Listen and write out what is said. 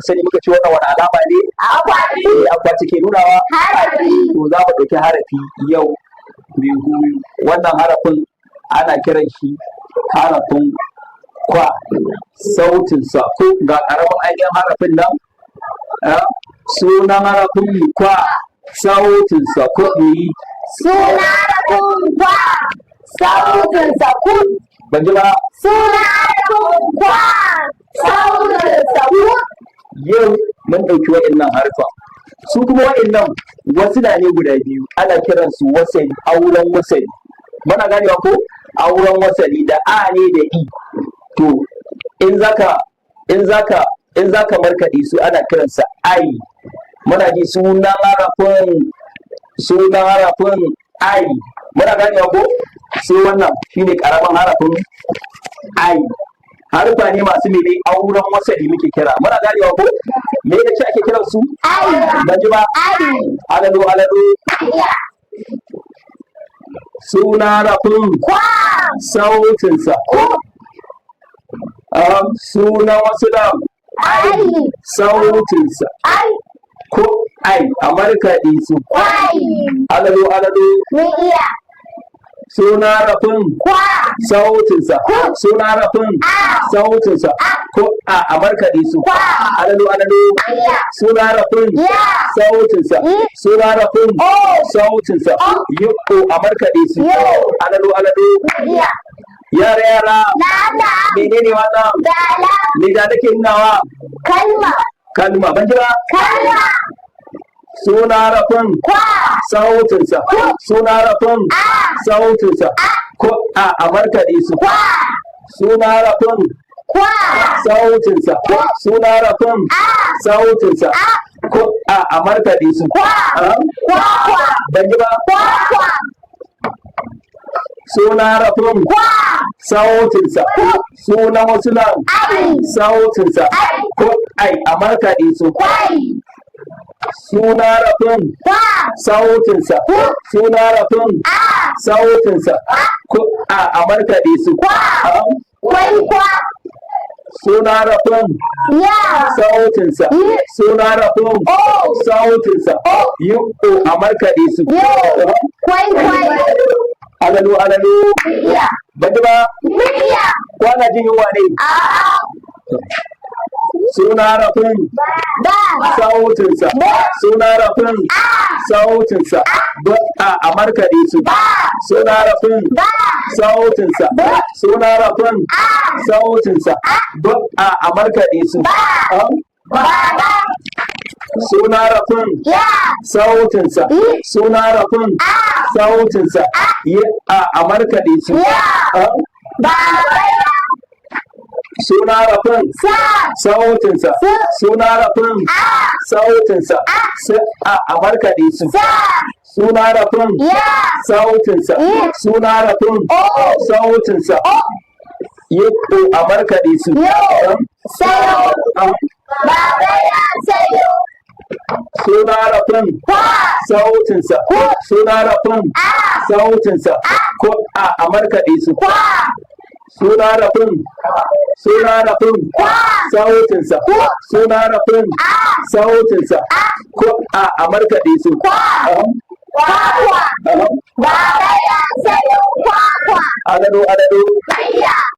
sani muka ce wannan wani alama ne? Akwati. Akwati ke nunawa? Harafi. To za mu ɗauki harafi yau biyu. Wannan harafin ana kiran shi harafin kwa, sautinsa ko ga ƙaramin ainihin harafin nan, sunan harafin kwa, sautinsa ko ni. Suna harafin kwa, sautinsa ku. Ban ji ba? Suna harafin kwa, sautinsa ku. Yau mun ɗauki waɗannan harfa. Su kuma waɗannan wasu na ne guda biyu, ana kiransu wasali, auren wasali. Muna ganewa ko? Auren wasali da a ne da i. To in zaka markaɗe su ana kiransa ai. Muna ji sunan harafin ai. Muna ganewa ko? Sai wannan shine ƙaramin harafin ai. Harfa ne masu mene auren wasali muke kira. Muna ganewa ko? Me da ce ake kiran su? Ai. Ban ji ba? Ai. Alado. Iya. Suna harafin Kwa. sautinsa. Suna wasu nan Ai. sautinsa. Ai. Ko ai a markaɗe su. Kwai. Alado. Mun iya. Suna harafin Kwa. sautinsa. Suna harafin sautinsa. Ko a markaɗe su. Kwa. Alado. Iya. Suna harafin Ya. sautinsa. Suna harafin O. sautinsa. Yi a markaɗe su. Yo. Alado. Iya. Yara. Lala. Menene wannan? Dala. Me da nake nunawa? Kalma. Kalma. Ban ji ba? Kalma. Suna harafin Kwa. sautinsa. Suna harafin sautinsa. Ko a markaɗe su. Kwa. Suna harafin Kwa. sautinsa. Suna harafin sautinsa. Ko a markaɗe su. Kwa. Kwa. Ban ji ba? Kwa. Suna harafin Kwa. sautinsa. Suna wasu nan Ai. sautinsa. Ko ai a markaɗe su. Kwai. Suna harafin Kwa. sautinsa. Suna harafin sautinsa. Ko a markaɗe su. Kwai kwa. Suna harafin Ya. sautinsa. Suna harafin sautinsa. Yi a markaɗe su. Yo. Kwai. Alalo. Iya. Baji ba? Iya. Kwana jin yunwa ne. A'a. Suna harafin Ba. sautinsa. Suna harafin sautinsa. A markaɗe su. Suna harafin sautinsa. Suna harafin sautinsa. A markaɗe su. Baba. Suna harafin Ya. sautinsa. Suna harafin sautinsa. A markaɗe su. Ya. Baba. Suna harafin Sa. sautinsa. Suna harafin sautinsa. A markaɗe su. Sa. Suna harafin Ya. sautinsa. Suna harafin sautinsa. A markaɗe su. Yo. Sayo. Baba ya sayo. Suna harafin Kwa. sautinsa. Suna harafin sautinsa. Ko a markaɗe su. Kwa. Suna harafin sautinsa. Suna harafin sautinsa. Ko a markaɗe su. Kwakwa. Baba ya sayo kwakwa. Alado. Iya.